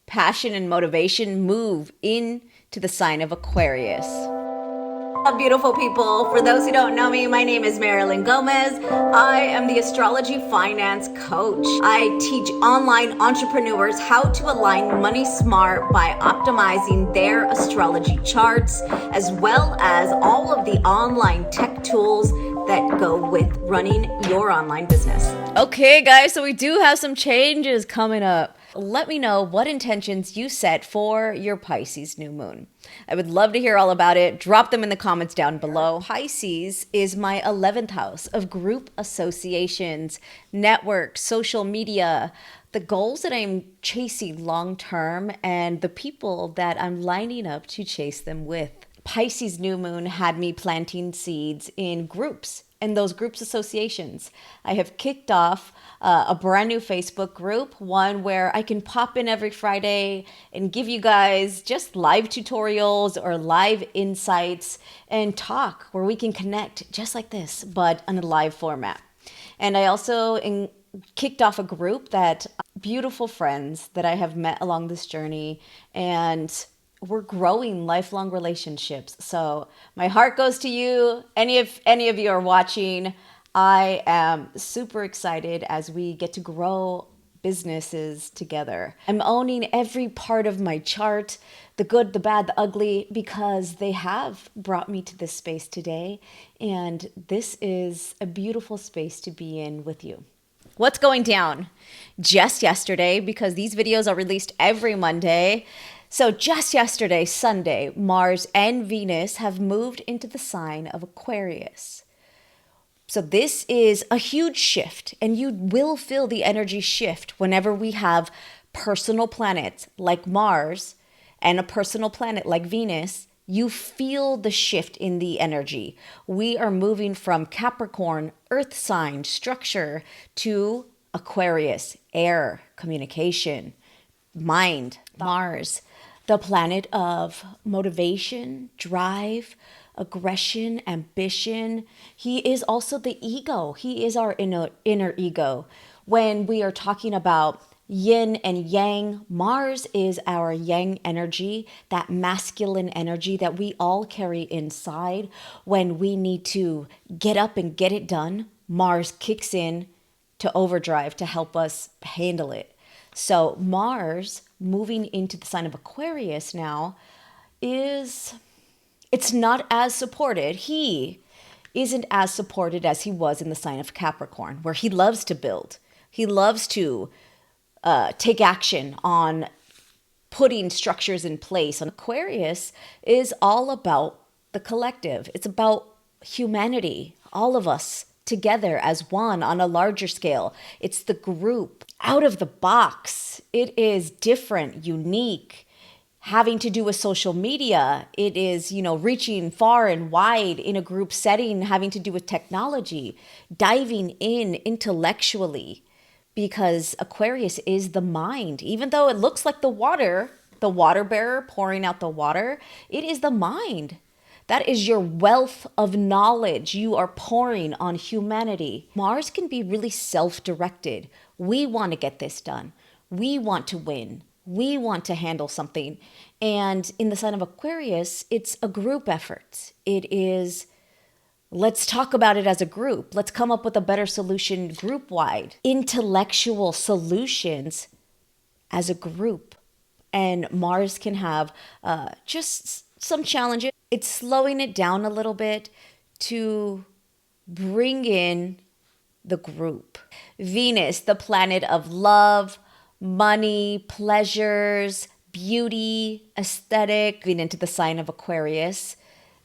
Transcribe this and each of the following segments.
passion and motivation move into the sign of Aquarius. Beautiful people. For those who don't know me, my name is Marilyn Gomez. I am the Astrology Finance Coach. I teach online entrepreneurs how to align money smart by optimizing their astrology charts, as well as all of the online tech tools that go with running your online business. Okay, guys, so we do have some changes coming up. Let me know what intentions you set for your Pisces new moon. I would love to hear all about it. Drop them in the comments down below. Pisces is my 11th house of group associations, network, social media, the goals that I'm chasing long term, and the people that I'm lining up to chase them with. Pisces new moon had me planting seeds in groups and those groups associations. I have kicked off a brand new Facebook group, one where I can pop in every Friday and give you guys just live tutorials or live insights and talk where we can connect just like this, but on a live format. And I also kicked off a group that beautiful friends that I have met along this journey, and we're growing lifelong relationships. So my heart goes to you. Any of you are watching, I am super excited as we get to grow businesses together. I'm owning every part of my chart, the good, the bad, the ugly, because they have brought me to this space today. And this is a beautiful space to be in with you. What's going down? Just yesterday, because these videos are released every Monday, so just yesterday, Sunday, Mars and Venus have moved into the sign of Aquarius. So this is a huge shift, and you will feel the energy shift whenever we have personal planets like Mars and a personal planet like Venus. You feel the shift in the energy. We are moving from Capricorn, earth sign, structure, to Aquarius, air, communication, mind, Mars, the planet of motivation, drive, aggression, ambition. He is also the ego. He is our inner ego. When we are talking about yin and yang, Mars is our yang energy, that masculine energy that we all carry inside. When we need to get up and get it done, Mars kicks in to overdrive to help us handle it. So Mars moving into the sign of Aquarius now it's not as supported. He isn't as supported as he was in the sign of Capricorn, where he loves to build. He loves to take action on putting structures in place. And Aquarius is all about the collective. It's about humanity, all of us together as one on a larger scale. It's the group out of the box. It is different, unique, having to do with social media. It is, reaching far and wide in a group setting, having to do with technology, diving in intellectually, because Aquarius is the mind. Even though it looks like the water bearer pouring out the water, it is the mind. That is your wealth of knowledge you are pouring on humanity. Mars can be really self-directed. We want to get this done. We want to win. We want to handle something. And in the sign of Aquarius, it's a group effort. It is, let's talk about it as a group. Let's come up with a better solution group-wide. Intellectual solutions as a group. And Mars can have just some challenges. It's slowing it down a little bit to bring in the group. Venus, the planet of love, money, pleasures, beauty, aesthetic, moving into the sign of Aquarius.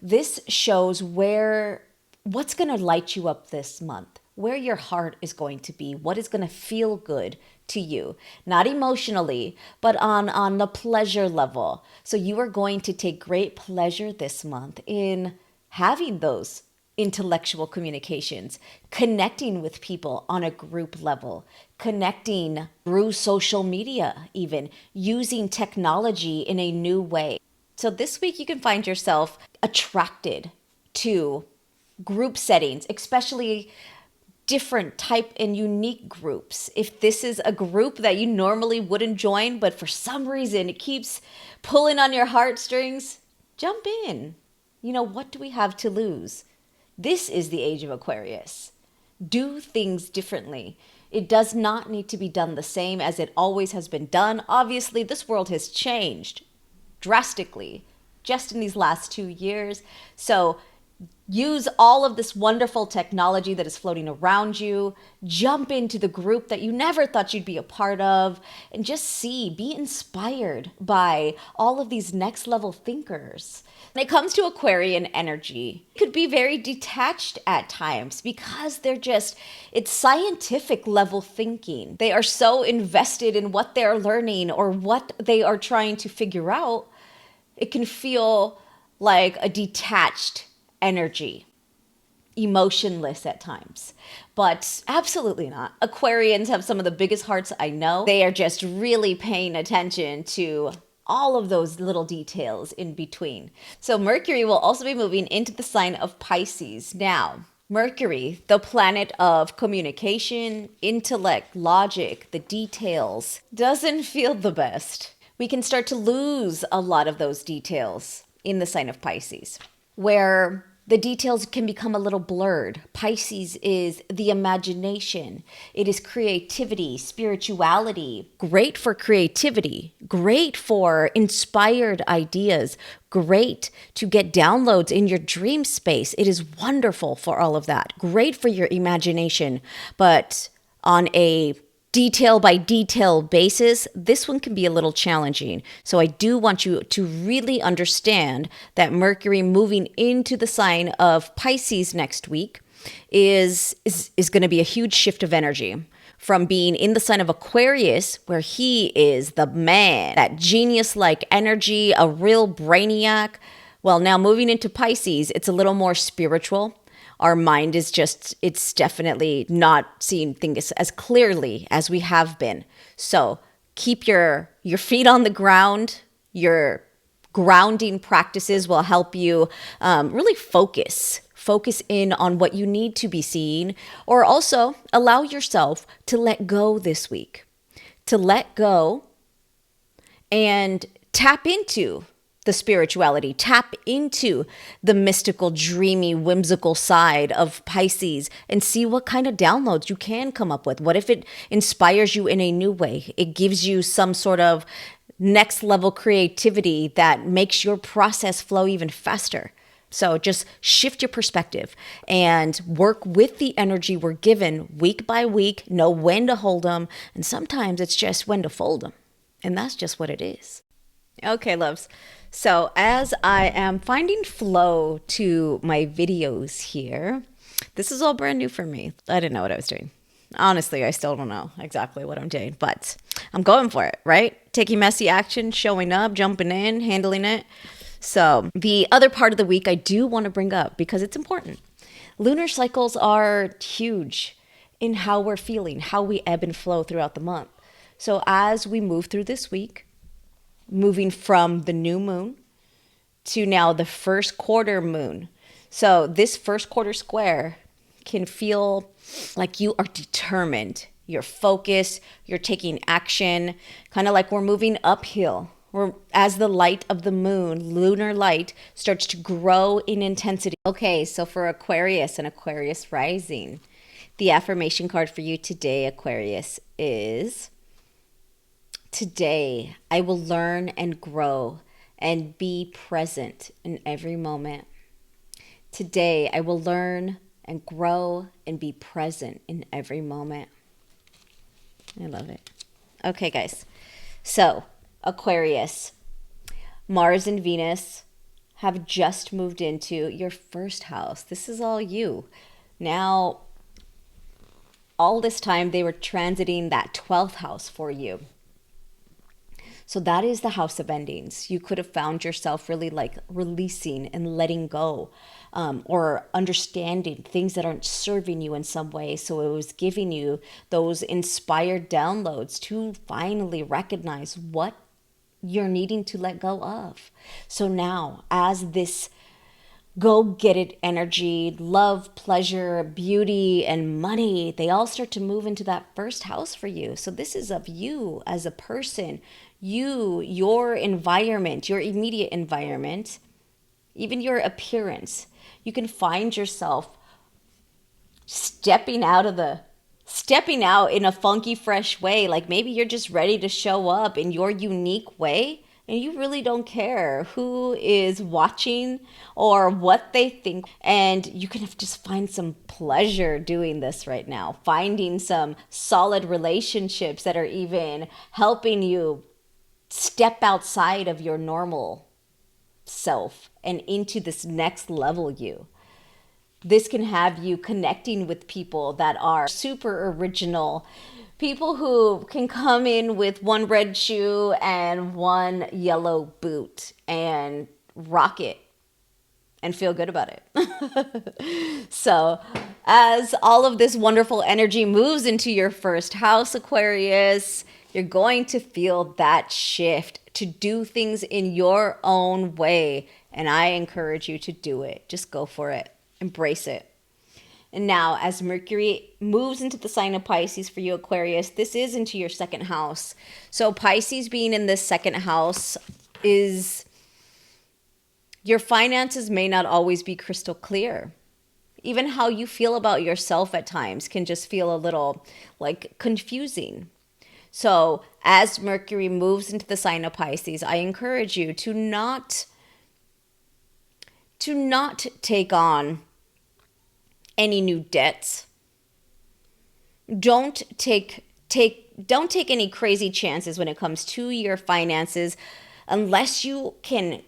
This shows what's going to light you up this month, where your heart is going to be, what is going to feel good to you, not emotionally, but on the pleasure level. So you are going to take great pleasure this month in having those intellectual communications, connecting with people on a group level, connecting through social media, even using technology in a new way. So this week you can find yourself attracted to group settings, especially different type and unique groups. If this is a group that you normally wouldn't join, but for some reason it keeps pulling on your heartstrings, jump in. You know, what do we have to lose? This is the age of Aquarius. Do things differently. It does not need to be done the same as it always has been done. Obviously, this world has changed drastically just in these last 2 years. So use all of this wonderful technology that is floating around you. Jump into the group that you never thought you'd be a part of, and just be inspired by all of these next level thinkers. When it comes to Aquarian energy, it could be very detached at times because it's scientific level thinking. They are so invested in what they're learning or what they are trying to figure out. It can feel like a detached energy, emotionless at times, but absolutely not. Aquarians have some of the biggest hearts I know. They are just really paying attention to all of those little details in between. So Mercury will also be moving into the sign of Pisces. Now, Mercury, the planet of communication, intellect, logic, the details, doesn't feel the best. We can start to lose a lot of those details in the sign of Pisces, where the details can become a little blurred. Pisces is the imagination. It is creativity, spirituality. Great for creativity, great for inspired ideas, great to get downloads in your dream space. It is wonderful for all of that. Great for your imagination. But on a detail by detail basis, this one can be a little challenging. So I do want you to really understand that Mercury moving into the sign of Pisces next week is going to be a huge shift of energy from being in the sign of Aquarius, where he is the man, that genius-like energy, a real brainiac. Well, now moving into Pisces, it's a little more spiritual. Our mind is it's definitely not seeing things as clearly as we have been. So keep your feet on the ground. Your grounding practices will help you really focus in on what you need to be seeing, or also allow yourself to let go this week, to let go and tap into the spirituality, tap into the mystical, dreamy, whimsical side of Pisces and see what kind of downloads you can come up with. What if it inspires you in a new way? It gives you some sort of next level creativity that makes your process flow even faster. So just shift your perspective and work with the energy we're given week by week, know when to hold them, and sometimes it's just when to fold them. And that's just what it is. Okay, loves. So as I am finding flow to my videos here, this is all brand new for me. I didn't know what I was doing. Honestly, I still don't know exactly what I'm doing, but I'm going for it, right? Taking messy action, showing up, jumping in, handling it. So the other part of the week I do want to bring up because it's important. Lunar cycles are huge in how we're feeling, how we ebb and flow throughout the month. So as we move through this week, moving from the new moon to now the first quarter moon. So this first quarter square can feel like you are determined. You're focused, you're taking action, kind of like we're moving uphill. As the light of the moon, lunar light, starts to grow in intensity. Okay, so for Aquarius and Aquarius rising, the affirmation card for you today, Aquarius, is: today, I will learn and grow and be present in every moment. Today, I will learn and grow and be present in every moment. I love it. Okay, guys. So, Aquarius, Mars and Venus have just moved into your first house. This is all you. Now, all this time, they were transiting that 12th house for you. So that is the house of endings. You could have found yourself really like releasing and letting go, or understanding things that aren't serving you in some way. So it was giving you those inspired downloads to finally recognize what you're needing to let go of. So now, as this go get it energy, love, pleasure, beauty, and money, they all start to move into that first house for you. So this is of you as a person, your environment, your immediate environment, even your appearance. You can find yourself stepping out in a funky, fresh way. Like maybe you're just ready to show up in your unique way, and you really don't care who is watching or what they think. And you can just find some pleasure doing this right now, finding some solid relationships that are even helping you step outside of your normal self and into this next level you. This can have you connecting with people that are super original, people who can come in with one red shoe and one yellow boot and rock it and feel good about it. So as all of this wonderful energy moves into your first house, Aquarius, you're going to feel that shift to do things in your own way. And I encourage you to do it. Just go for it. Embrace it. And now, as Mercury moves into the sign of Pisces for you, Aquarius, this is into your second house. So Pisces being in this second house is your finances may not always be crystal clear. Even how you feel about yourself at times can just feel a little like confusing. So as Mercury moves into the sign of Pisces, I encourage you to not take on any new debts. Don't take any crazy chances when it comes to your finances unless you can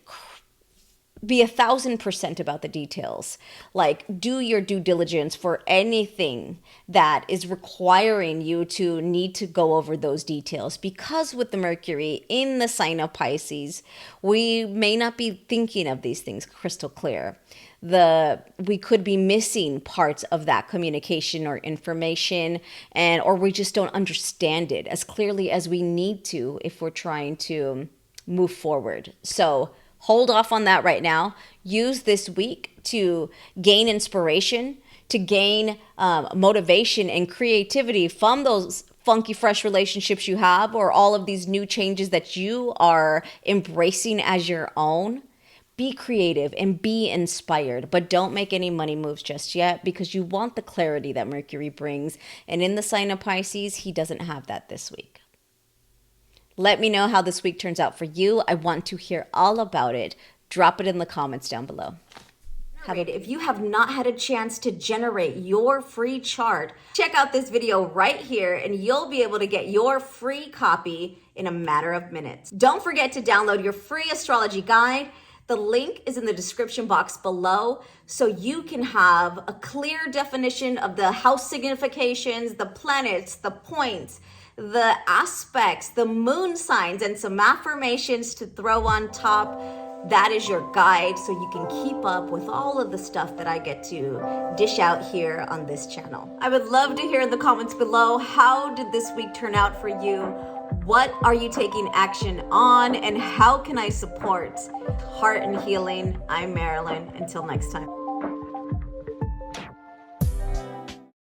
be 1,000% about the details. Like, do your due diligence for anything that is requiring you to need to go over those details. Because with the Mercury in the sign of Pisces, we may not be thinking of these things crystal clear. We could be missing parts of that communication or information, or we just don't understand it as clearly as we need to if we're trying to move forward. So hold off on that right now. Use this week to gain inspiration, to gain motivation and creativity from those funky, fresh relationships you have, or all of these new changes that you are embracing as your own. Be creative and be inspired, but don't make any money moves just yet because you want the clarity that Mercury brings. And in the sign of Pisces, he doesn't have that this week. Let me know how this week turns out for you. I want to hear all about it. Drop it in the comments down below. If you have not had a chance to generate your free chart, check out this video right here and you'll be able to get your free copy in a matter of minutes. Don't forget to download your free astrology guide. The link is in the description box below so you can have a clear definition of the house significations, the planets, the points, the aspects, the moon signs, and some affirmations to throw on top. That is your guide so you can keep up with all of the stuff that I get to dish out here on this channel. I would love to hear in the comments below, how did this week turn out for you? What are you taking action on? And how can I support heart and healing? I'm Marilyn. Until next time.